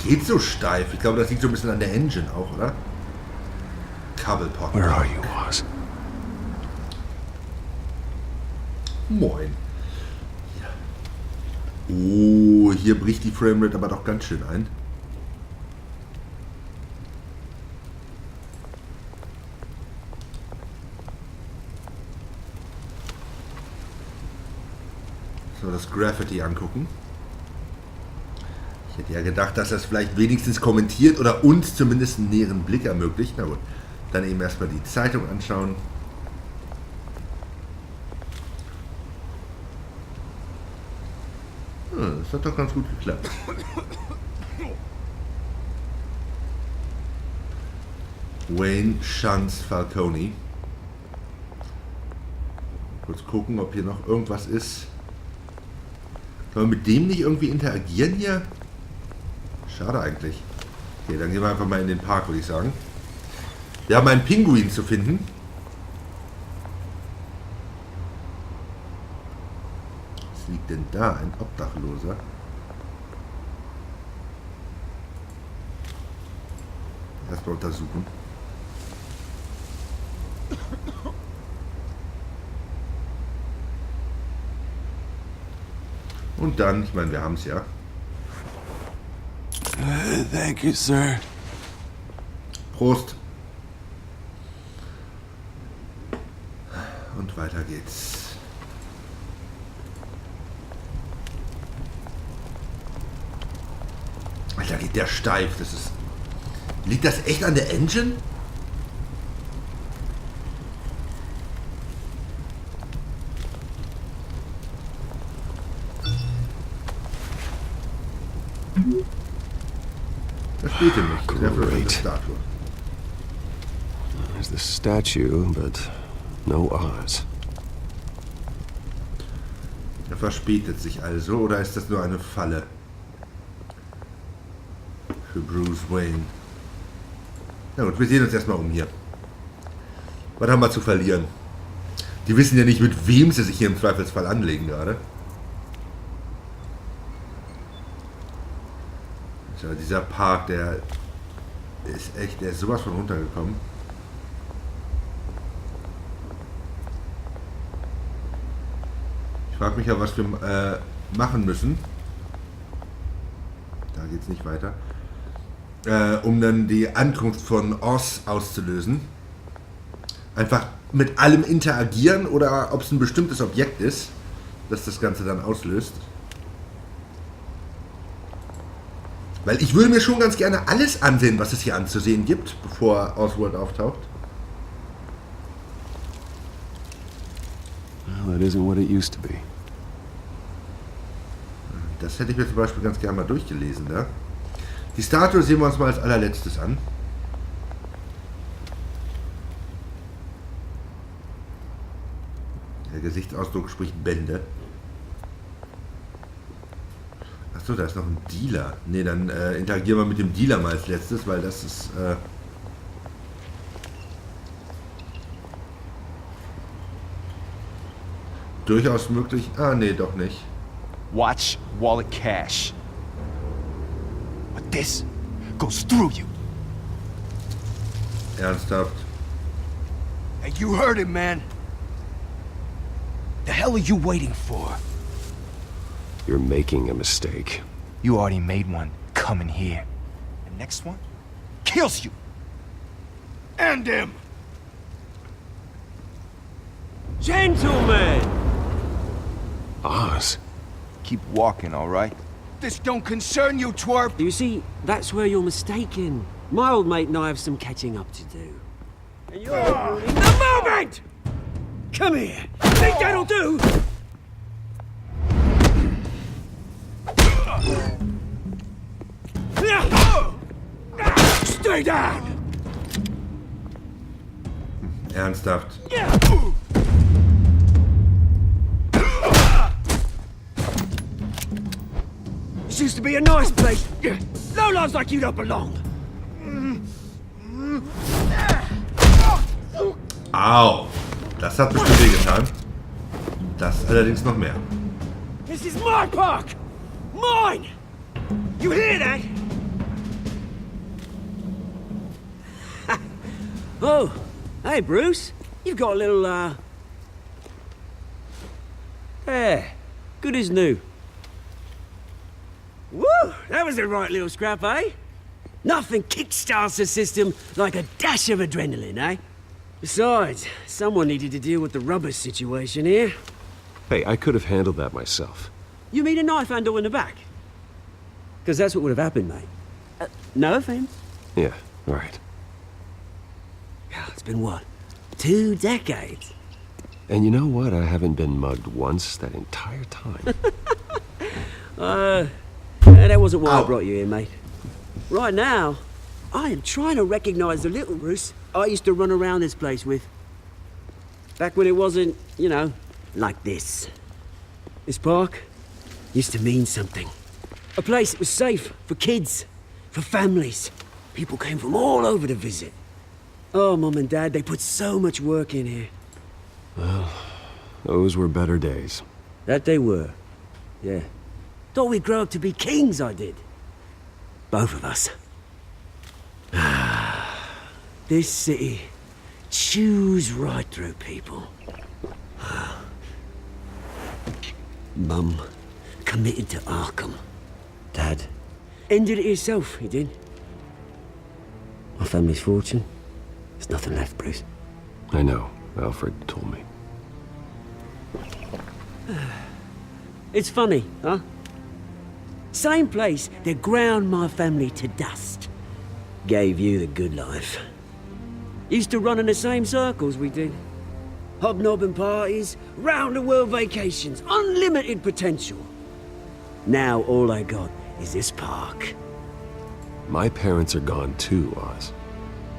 Geht so steif. Ich glaube, das liegt so ein bisschen an der Engine auch, oder? Cobblepot. Where are you, Oz? Moin. Ja. Oh, hier bricht die Framerate aber doch ganz schön ein. So, das Graffiti angucken. Ich hätte ja gedacht, dass das vielleicht wenigstens kommentiert oder uns zumindest einen näheren Blick ermöglicht. Na gut, dann eben erstmal die Zeitung anschauen. Das hat doch ganz gut geklappt. Wayne Shunts Falcone. Kurz gucken, ob hier noch irgendwas ist. Können wir mit dem nicht irgendwie interagieren hier? Schade eigentlich. Okay, dann gehen wir einfach mal in den Park, würde ich sagen. Wir haben einen Pinguin zu finden. Was liegt denn da? Ein Obdachloser. Erstmal untersuchen. Und dann, ich meine, wir haben es ja. Thank you, sir. Prost. Und weiter geht's. Alter, geht der steif. Das ist. Liegt das echt an der Engine? Das steht ihm nicht. Der verrückte Statue. There's the statue, but no Oz. Er verspätet sich also, oder ist das nur eine Falle? Für Bruce Wayne. Na gut, wir sehen uns erstmal um hier. Was haben wir zu verlieren? Die wissen ja nicht, mit wem sie sich hier im Zweifelsfall anlegen gerade. Tja, dieser Park, der ist echt, der ist sowas von runtergekommen. Ich frage mich ja, was wir machen müssen. Da geht es nicht weiter. Um dann die Ankunft von Oz auszulösen. Einfach mit allem interagieren oder ob es ein bestimmtes Objekt ist, das das Ganze dann auslöst. Weil ich würde mir schon ganz gerne alles ansehen, was es hier anzusehen gibt, bevor Oswald auftaucht. Well, that isn't what it used to be. Das hätte ich mir zum Beispiel ganz gerne mal durchgelesen, da. Die Statue sehen wir uns mal als allerletztes an. Der Gesichtsausdruck spricht Bände. Achso, da ist noch ein Dealer. Ne, dann interagieren wir mit dem Dealer mal als letztes, weil das ist... durchaus möglich. Ah, nee, doch nicht. Watch wallet cash. But this goes through you. Ernsthaft. Hey, you heard it, man. The hell are you waiting for? You're making a mistake. You already made one coming here. The next one kills you. And him. Gentlemen! Oz? Keep walking, all right? This don't concern you, twerp. You see, that's where you're mistaken. My old mate and I have some catching up to do. And you're ruining the moment! Come here. Think that'll do? Stay down! Ernsthaft. This used to be a nice place. Lowlifes like you don't belong. Au! Das hat bestimmt wehgetan. Das allerdings noch mehr. This is my park! Mine! You hear that? Oh, hey Bruce. You've got a little, yeah, good as new. Woo! That was a right little scrap, eh? Nothing kickstarts the system like a dash of adrenaline, eh? Besides, someone needed to deal with the rubber situation here. Hey, I could have handled that myself. You mean a knife handle in the back? Because that's what would have happened, mate. No offense. Yeah, right. God, it's been what? 2 decades? And you know what? I haven't been mugged once that entire time. That wasn't why I Ow. brought you here, mate. Right now, I am trying to recognize the little Bruce I used to run around this place with. Back when it wasn't, you know, like this. This park used to mean something. A place that was safe for kids, for families. People came from all over to visit. Oh, Mum and Dad, they put so much work in here. Those were better days. That they were. Yeah. Thought we'd grow up to be kings, I did. Both of us. This city chews right through people. Mum committed to Arkham. Dad ended it himself, he did. My family's fortune. There's nothing left, Bruce. I know. Alfred told me. It's funny, huh? Same place that ground my family to dust. Gave you the good life. Used to run in the same circles we did. Hobnobbing parties, round-the-world vacations, unlimited potential. Now all I got is this park. My parents are gone too, Oz.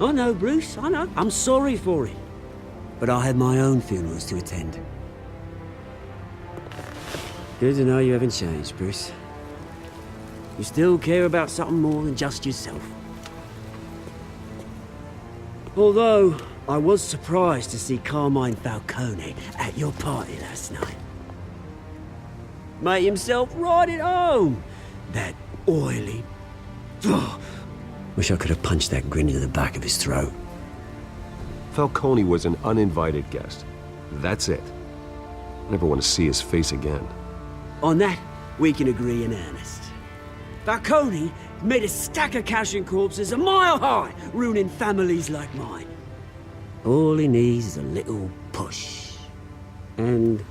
I know, Bruce, I know. I'm sorry for it. But I had my own funerals to attend. Good to know you haven't changed, Bruce. You still care about something more than just yourself. Although, I was surprised to see Carmine Falcone at your party last night. Made himself right at home. That oily... Wish I could have punched that grin into the back of his throat. Falcone was an uninvited guest. That's it. I never want to see his face again. On that, we can agree in earnest. Falcone made a stack of cash and corpses a mile high, ruining families like mine. All he needs is a little push. And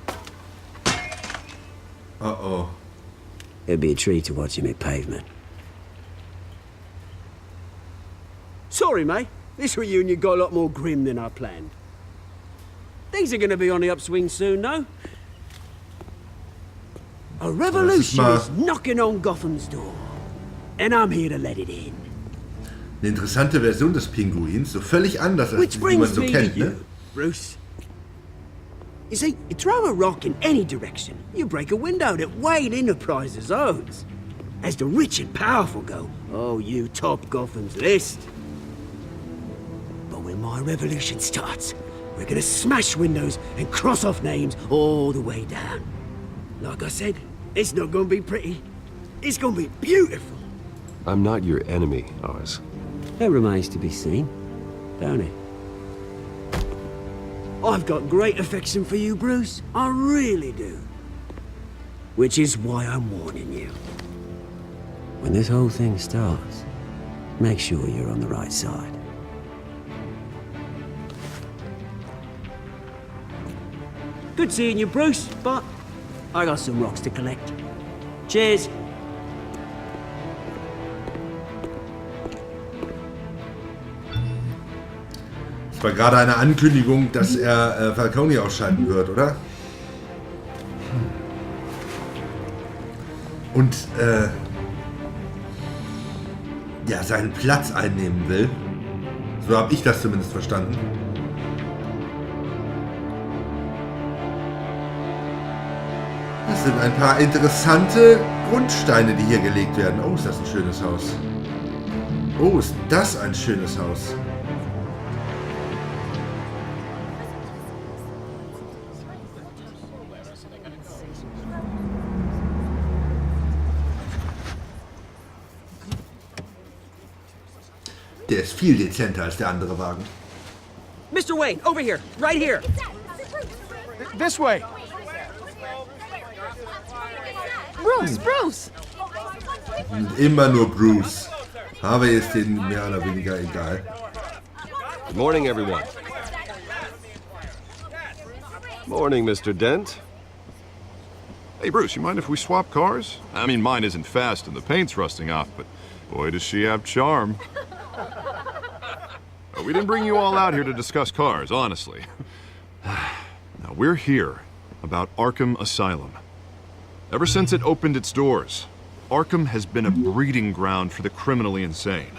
Uh-oh. it'd be a treat to watch him hit pavement. Sorry, mate. This reunion got a lot more grim than I planned. Things are gonna be on the upswing soon, though. A revolution is knocking on Gotham's door. And I'm here to let it in. Eine interessante Version des Pinguins, so völlig anders als Which die man brings so me kennt, to ne? you, Bruce. You see, you throw a rock in any direction, you break a window that Wayne Enterprises owns. As the rich and powerful go, oh, you top Gotham's list. But when my revolution starts, we're gonna smash windows and cross off names all the way down. Like I said, it's not gonna be pretty. It's gonna be beautiful. I'm not your enemy, Oz. That remains to be seen, don't it? I've got great affection for you, Bruce. I really do. Which is why I'm warning you. When this whole thing starts, make sure you're on the right side. Good seeing you, Bruce, but I got some rocks to collect. Cheers. Das war gerade eine Ankündigung, dass er Falcone ausschalten wird, oder? Und, ja, seinen Platz einnehmen will. So habe ich das zumindest verstanden. Das sind ein paar interessante Grundsteine, die hier gelegt werden. Oh, ist das ein schönes Haus. Oh, ist das ein schönes Haus. Der ist viel dezenter als der andere Wagen. Mr. Wayne, over here, right here. This way. Bruce, Bruce! Und immer nur Bruce. Harvey ist denen mehr oder weniger egal. Good morning, everyone. Morning, Mr. Dent. Hey, Bruce, you mind if we swap cars? I mean, mine isn't fast and the paint's rusting off, but boy, does she have charm. We didn't bring you all out here to discuss cars, honestly. Now, we're here about Arkham Asylum. Ever since it opened its doors, Arkham has been a breeding ground for the criminally insane.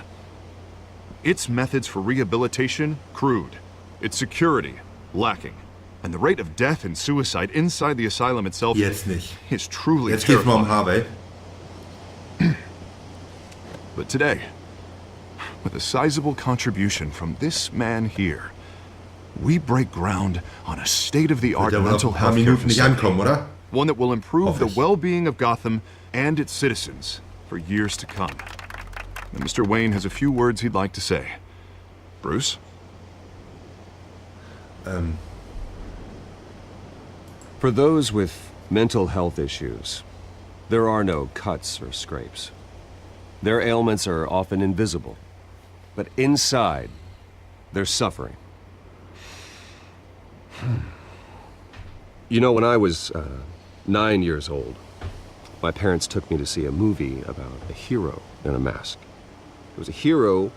Its methods for rehabilitation, crude. Its security, lacking. And the rate of death and suicide inside the asylum itself Jetzt nicht. is truly Jetzt geht's mal um terrifying. Harvey. But today, with a sizable contribution from this man here, we break ground on a state-of-the-art Wird ja wohl auf mental ein paar health care Minuten nicht facility. ankommen, oder? One that will improve the Hoffe ich. well-being of Gotham and its citizens for years to come. And Mr. Wayne has a few words he'd like to say. Bruce? For those with mental health issues, there are no cuts or scrapes. Their ailments are often invisible, but inside, they're suffering. You know, when I was 9 years old, my parents took me to see a movie about a hero in a mask. It was a hero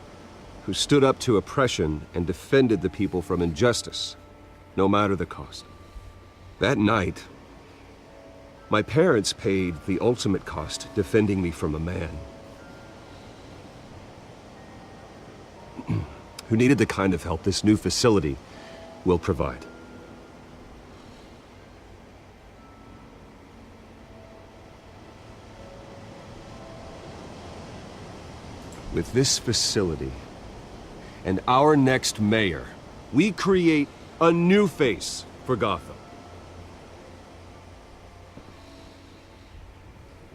who stood up to oppression and defended the people from injustice, no matter the cost. That night, my parents paid the ultimate cost defending me from a man who needed the kind of help this new facility will provide. With this facility and our next mayor, we create a new face for Gotham.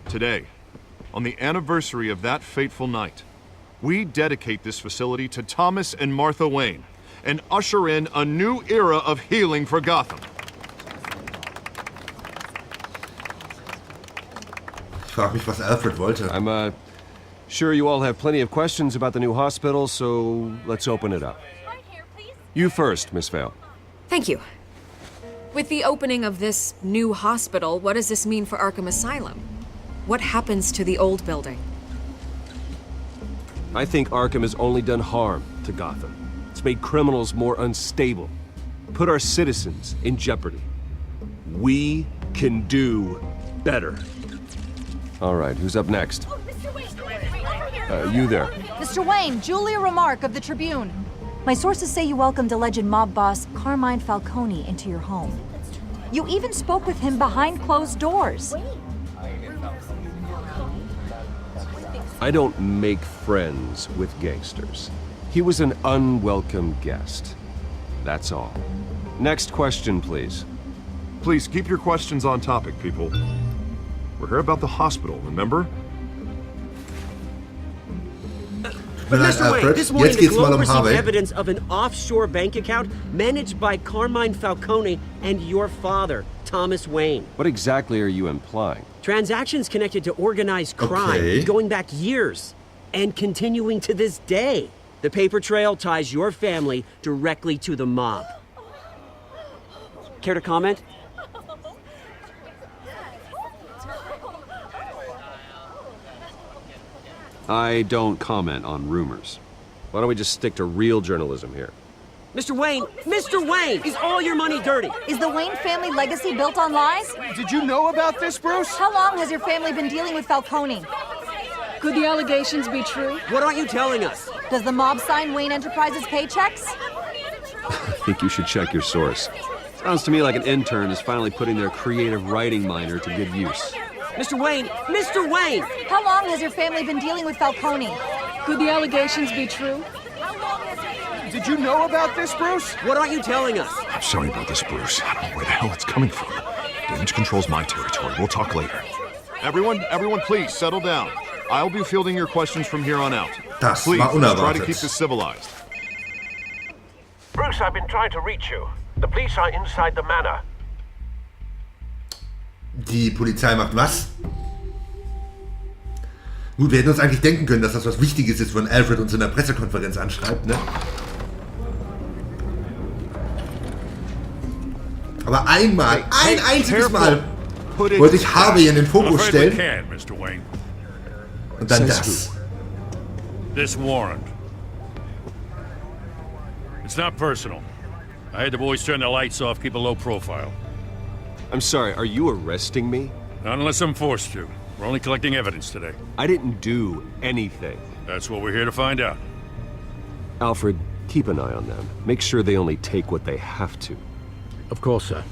Today, on the anniversary of that fateful night, we dedicate this facility to Thomas and Martha Wayne and usher in a new era of healing for Gotham. Ich frage mich, was Alfred wollte. I'm sure you all have plenty of questions about the new hospital, so let's open it up. You first, Miss Vale. Thank you. With the opening of this new hospital, what does this mean for Arkham Asylum? What happens to the old building? I think Arkham has only done harm to Gotham. It's made criminals more unstable, put our citizens in jeopardy. We can do better. All right, who's up next? You there. Mr. Wayne, Julia Remark of the Tribune. My sources say you welcomed alleged mob boss Carmine Falcone into your home. You even spoke with him behind closed doors. I don't make friends with gangsters. He was an unwelcome guest. That's all. Next question, please. Please keep your questions on topic, people. We're here about the hospital, remember? But Nein, Mr. Wayne, Alfred, this morning jetzt the geht's mal Globe received Harvey. evidence of an offshore bank account managed by Carmine Falcone and your father, Thomas Wayne. What exactly are you implying? Transactions connected to organized crime Okay. going back years and continuing to this day. The paper trail ties your family directly to the mob. Care to comment? I don't comment on rumors. Why don't we just stick to real journalism here? Mr. Wayne, is all your money dirty? Is the Wayne family legacy built on lies? Did you know about this, Bruce? How long has your family been dealing with Falcone? Could the allegations be true? What aren't you telling us? Does the mob sign Wayne Enterprises paychecks? I think you should check your source. Sounds to me like an intern is finally putting their creative writing minor to good use. Mr. Wayne! Mr. Wayne! How long has your family been dealing with Falcone? Could the allegations be true? Did you know about this, Bruce? What aren't you telling us? I'm sorry about this, Bruce. I don't know where the hell it's coming from. Damage control's my territory. We'll talk later. Everyone, please settle down. I'll be fielding your questions from here on out. Das Please, war let's try unerwartet. to keep this civilized. Bruce, I've been trying to reach you. The police are inside the manor. Die Polizei macht was? Gut, wir hätten uns eigentlich denken können, dass das was Wichtiges ist, wenn Alfred uns in der Pressekonferenz anschreibt, ne? Aber einmal, ein einziges Mal wollte ich Harvey in den Fokus stellen. Mr. Wayne. Und dann das. This warrant. It's not personal. I had the boys turn the lights off, keep a low profile. I'm sorry, are you arresting me? Not unless I'm forced to. We're only collecting evidence today. I didn't do anything. That's what we're here to find out. Alfred, keep an eye on them. Make sure they only take what they have to. Of course, sir.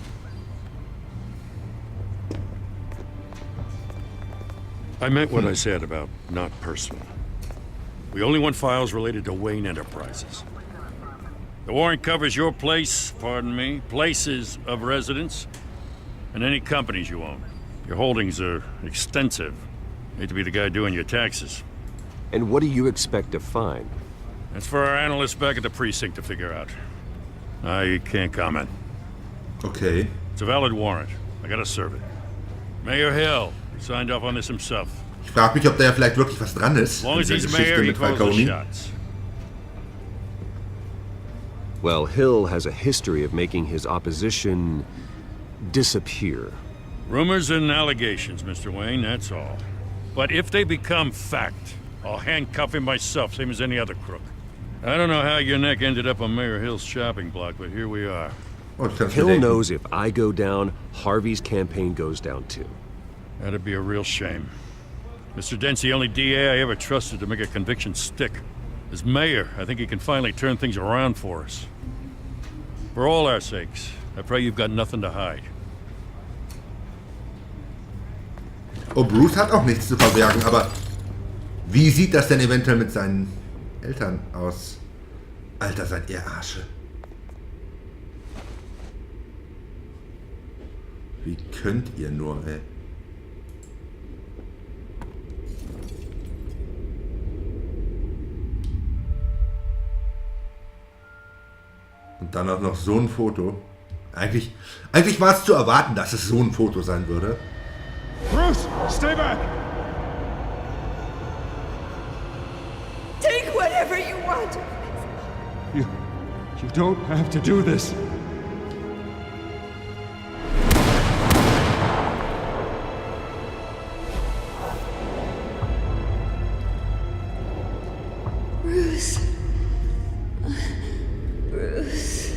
I meant what I said about not personal. We only want files related to Wayne Enterprises. The warrant covers your place, pardon me, places of residence, and any companies you own. Your holdings are extensive. Hate to be the guy doing your taxes. And what do you expect to find? That's for our analysts back at the precinct to figure out. I can't comment. Okay. It's a valid warrant. I gotta serve it. Mayor Hill signed off on this himself. Ich frage mich, ob da ja vielleicht wirklich was dran ist. As long In as der he's mayor, Geschichte he mit calls the Falcone. shots. Well, Hill has a history of making his opposition disappear. Rumors and allegations, Mr. Wayne, that's all. But if they become fact, I'll handcuff him myself, same as any other crook. I don't know how your neck ended up on Mayor Hill's shopping block, but here we are. Oh, ich kann's mir Hill denken. knows if I go down, Harvey's campaign goes down too. That'd be a real shame. Mr. Dent's the only DA I ever trusted to make a conviction stick. As mayor, I think he can finally turn things around for us. For all our sakes, I pray you've got nothing to hide. Oh, Bruce hat auch nichts zu verbergen, aber wie sieht das denn eventuell mit seinen Eltern aus? Alter, seid ihr Arsche. Wie könnt ihr nur, ey? Und dann auch noch so ein Foto. Eigentlich war es zu erwarten, dass es so ein Foto sein würde. Bruce, stay back! Take whatever you want. You don't have to do this. Bruce. Bruce.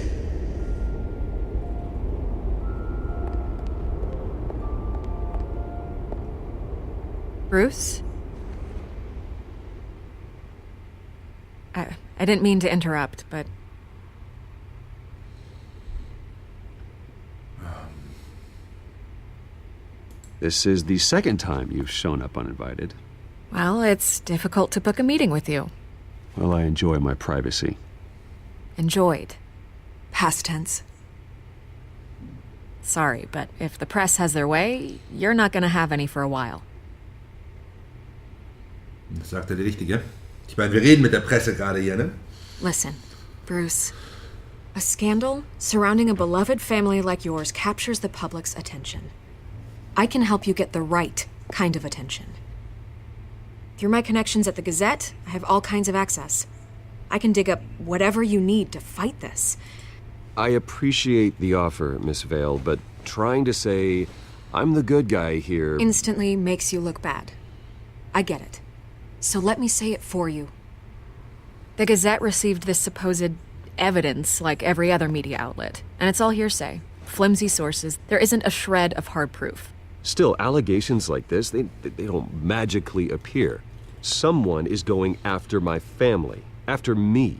Bruce? I didn't mean to interrupt, but... This is the second time you've shown up uninvited. Well, it's difficult to book a meeting with you. Well, I enjoy my privacy. Enjoyed. Past tense. Sorry, but if the press has their way, you're not gonna have any for a while. Das sagte der Richtige. Ich meine, wir reden mit der Presse gerade hier, ne? Listen, Bruce. A scandal surrounding a beloved family like yours captures the public's attention. I can help you get the right kind of attention. Through my connections at the Gazette, I have all kinds of access. I can dig up whatever you need to fight this. I appreciate the offer, Miss Vale, but trying to say I'm the good guy here... Instantly makes you look bad. I get it. So let me say it for you. The Gazette received this supposed evidence like every other media outlet, and it's all hearsay. Flimsy sources. There isn't a shred of hard proof. Still, allegations like this, they don't magically appear. Someone is going after my family. After me.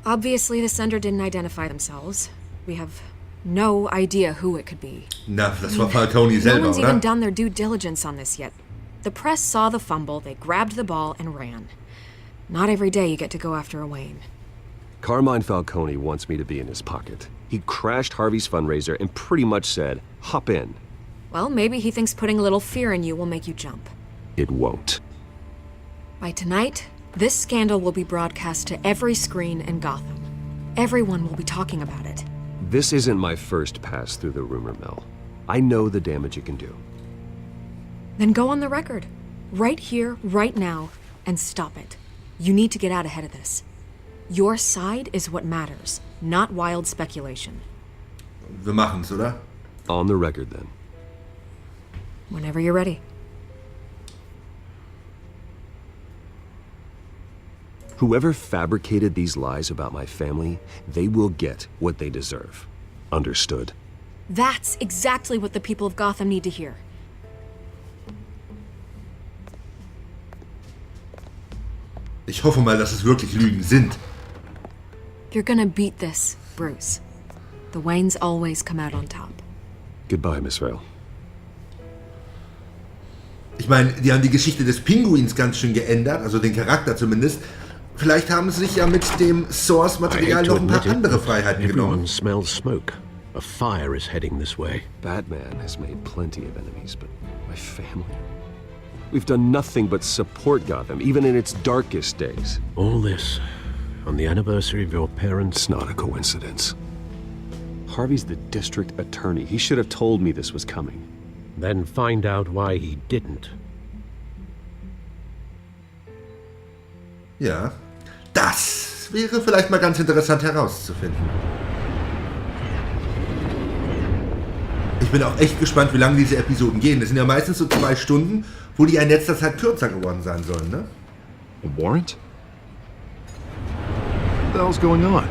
Obviously, the sender didn't identify themselves. We have no idea who it could be. Na, das war Falcone No selber, one's even oder? done their due diligence on this yet. The press saw the fumble, they grabbed the ball and ran. Not every day you get to go after a Wayne. Carmine Falcone wants me to be in his pocket. He crashed Harvey's fundraiser and pretty much said, hop in. Well, maybe he thinks putting a little fear in you will make you jump. It won't. By tonight, this scandal will be broadcast to every screen in Gotham. Everyone will be talking about it. This isn't my first pass through the rumor mill. I know the damage it can do. Then go on the record. Right here, right now, and stop it. You need to get out ahead of this. Your side is what matters, not wild speculation. Wir machen's, oder? On the record, then. Whenever you're ready. Whoever fabricated these lies about my family, they will get what they deserve. Understood? That's exactly what the people of Gotham need to hear. Ich hoffe mal, dass es wirklich Lügen sind. You're gonna beat this, Bruce. The Waynes always come out on top. Goodbye, Miss Vale. Ich meine, die haben die Geschichte des Pinguins ganz schön geändert, also den Charakter zumindest. Vielleicht haben sie sich ja mit dem Source-Material noch ein paar andere Freiheiten Everyone genommen. smells smoke. A fire is heading this way. Batman has made plenty of enemies, but my family? We've done nothing but support Gotham, even in its darkest days. All this on the anniversary of your parents' It's not a coincidence. Harvey's the district attorney. He should have told me this was coming. Then find out why he didn't. Ja, das wäre vielleicht mal ganz interessant herauszufinden. Ich bin auch echt gespannt, wie lange diese Episoden gehen. Das sind ja meistens so 2 Stunden, wo die in letzter Zeit kürzer geworden sein sollen, ne? A warrant? What the hell's going on?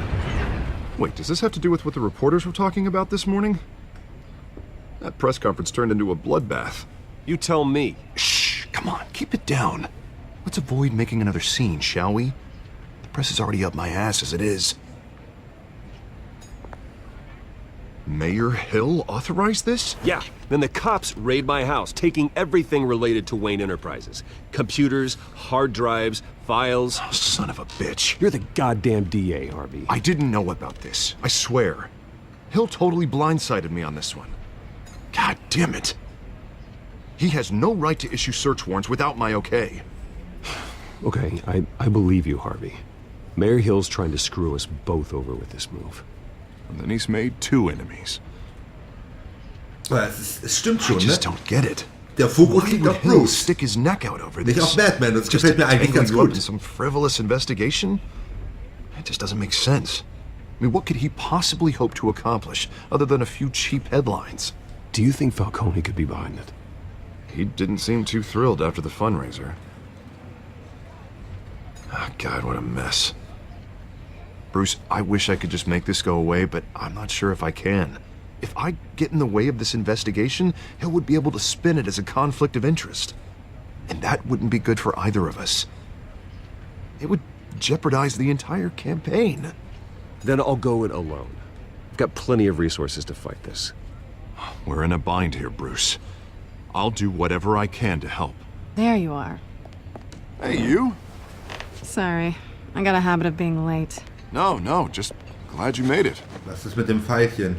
Wait, does this have to do with what the reporters were talking about this morning? That press conference turned into a bloodbath. You tell me. Shh, come on, keep it down. Let's avoid making another scene, shall we? The press is already up my ass as it is. Mayor Hill authorized this? Yeah, then the cops raid my house, taking everything related to Wayne Enterprises. Computers, hard drives, files. Oh, son of a bitch. You're the goddamn DA, Harvey. I didn't know about this, I swear. Hill totally blindsided me on this one. God damn it. He has no right to issue search warrants without my okay. Okay, I believe you, Harvey. Mayor Hill's trying to screw us both over with this move. And then he's made 2 enemies. Aber es stimmt I schon, ne? just don't get it. Der Fokus Why liegt would auf Hill Bruce, stick his neck out over nicht this? auf Batman. Das Just gefällt mir to eigentlich tangle ganz you up in gut. some frivolous investigation? It just doesn't make sense. I mean, what could he possibly hope to accomplish other than a few cheap headlines? Do you think Falcone could be behind it? He didn't seem too thrilled after the fundraiser. Oh, God, what a mess. Bruce, I wish I could just make this go away, but I'm not sure if I can. If I get in the way of this investigation, Hill would be able to spin it as a conflict of interest. And that wouldn't be good for either of us. It would jeopardize the entire campaign. Then I'll go it alone. I've got plenty of resources to fight this. We're in a bind here, Bruce. I'll do whatever I can to help. There you are. Hey, you? Sorry, I got a habit of being late. No, just glad you made it. Was ist mit dem Pfeilchen?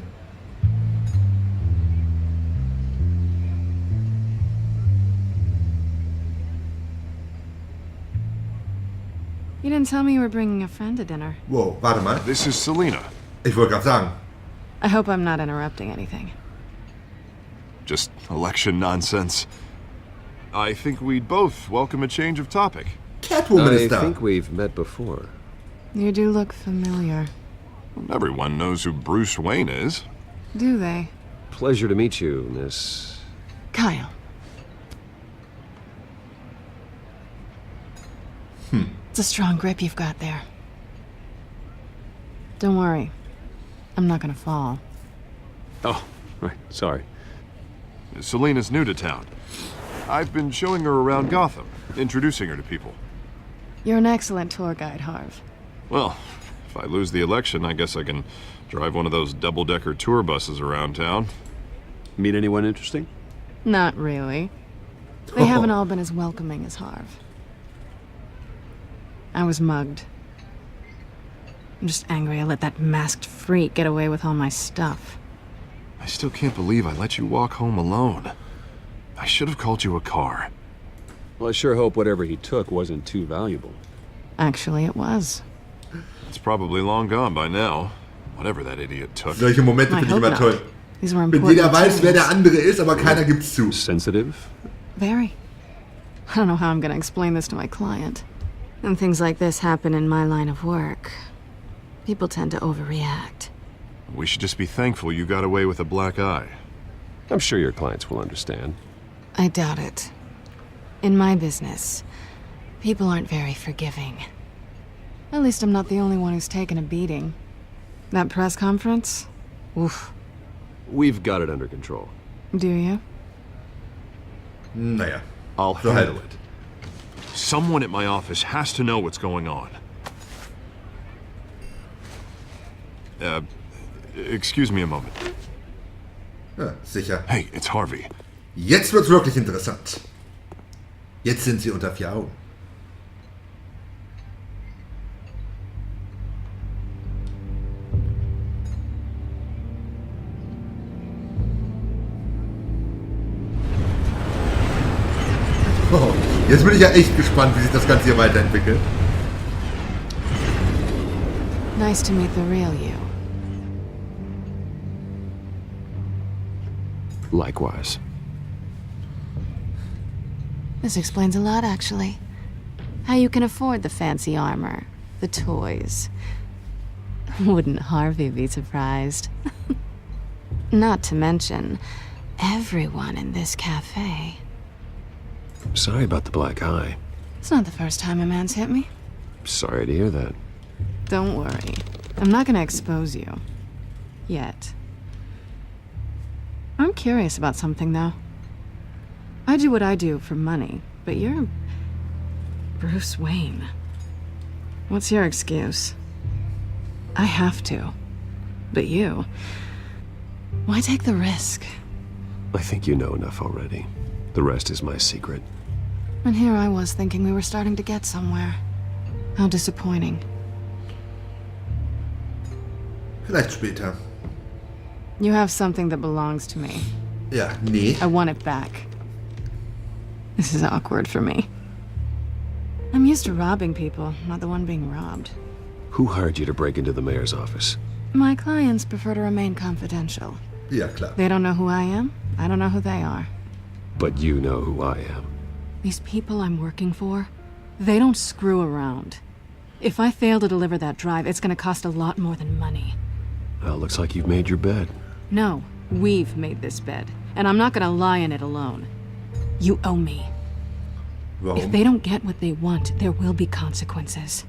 You didn't tell me you were bringing a friend to dinner. Wow, warte mal. This is Selina. Ich wollte gerade sagen. I hope I'm not interrupting anything. Just election nonsense. I think we'd both welcome a change of topic. Catwoman I ist da. think we've met before. You do look familiar. Everyone knows who Bruce Wayne is. Do they? Pleasure to meet you, Miss... Kyle. It's a strong grip you've got there. Don't worry. I'm not gonna fall. Oh, right, sorry. Selina's new to town. I've been showing her around Gotham. introducing her to people. You're an excellent tour guide, Harv. Well, if I lose the election, I guess I can drive one of those double-decker tour buses around town. Meet anyone interesting? Not really. They haven't all been as welcoming as Harv. I was mugged. I'm just angry I let that masked freak get away with all my stuff. I still can't believe I let you walk home alone. I should have called you a car. Well, I sure hope whatever he took wasn't too valuable. Actually, it was. It's probably long gone by now. Whatever that idiot took. Solche Momente finde ich immer toll. These were Wenn important jeder weiß, wer der details. andere ist, aber keiner gibt's zu. Sensitive? Very. I don't know how I'm gonna explain this to my client. When things like this happen in my line of work, people tend to overreact. We should just be thankful you got away with a black eye. I'm sure your clients will understand. I doubt it. In my business, people aren't very forgiving. At least I'm not the only one who's taken a beating. That press conference? Oof. We've got it under control. Do you? Naja, I'll so handle halt. it. Someone at my office has to know what's going on. Excuse me a moment. Ja, sicher. Hey, it's Harvey. Jetzt wird's wirklich interessant. Jetzt sind sie unter vier Augen. Oh, jetzt bin ich ja echt gespannt, wie sich das Ganze hier weiterentwickelt. Nice to meet the real you. Likewise. This explains a lot, actually. How you can afford the fancy armor, the toys. Wouldn't Harvey be surprised? Not to mention, everyone in this cafe. Sorry about the black eye. It's not the first time a man's hit me. Sorry to hear that. Don't worry. I'm not gonna expose you. Yet. I'm curious about something, though. I do what I do for money, but you're Bruce Wayne. What's your excuse? I have to. But you... why take the risk? I think you know enough already. The rest is my secret. And here I was thinking we were starting to get somewhere. How disappointing. Vielleicht später. You have something that belongs to me. Ja, nee. I want it back. This is awkward for me. I'm used to robbing people, not the one being robbed. Who hired you to break into the mayor's office? My clients prefer to remain confidential. Ja, klar. They don't know who I am. I don't know who they are. But you know who I am. These people I'm working for, they don't screw around. If I fail to deliver that drive, it's gonna cost a lot more than money. Well, looks like you've made your bed. No, we've made this bed, and I'm not gonna lie in it alone. You owe me. Warum? If they don't get what they want, there will be consequences.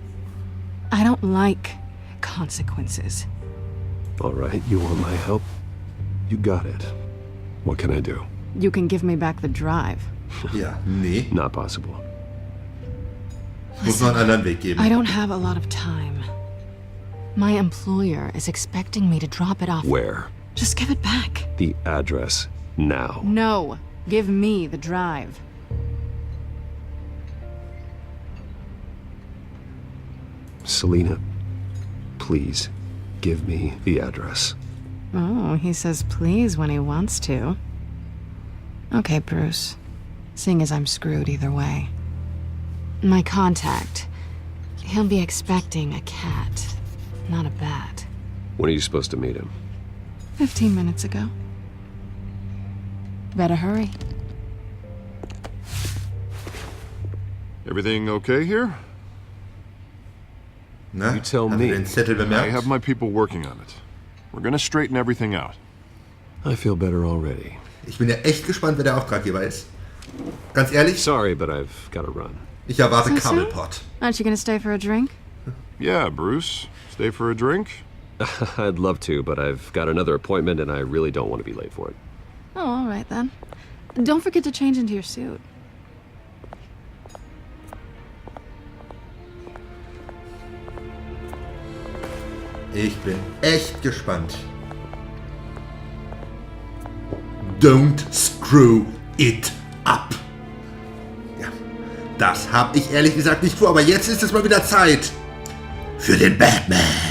I don't like consequences. All right, you want my help? You got it. What can I do? You can give me back the drive. Ja, nee. Not possible. Muss noch einen anderen Weg geben. I don't have a lot of time. My employer is expecting me to drop it off. Where? Just give it back. The address now. No, give me the drive. Selena, please give me the address. Oh, he says please when he wants to. Okay, Bruce. Seeing as I'm screwed either way. My contact. He'll be expecting a cat, not a bat. When are you supposed to meet him? 15 minutes ago. Better hurry. Everything okay here? Na, You tell hast me. du den Zettel bemerkt? I have my people working on it. We're gonna straighten everything out. I feel better already. Ich bin ja echt gespannt, wer der Auftraggeber ist. Ganz ehrlich, Sorry, but I've got to run. ich erwarte So soon? Cobblepot. Aren't you gonna stay for a drink? Yeah, Bruce. Stay for a drink? I'd love to, but I've got another appointment and I really don't want to be late for it. Oh, all right then. Don't forget to change into your suit. Ich bin echt gespannt. Don't screw it up. Ja, das habe ich ehrlich gesagt nicht vor, aber jetzt ist es mal wieder Zeit für den Batman.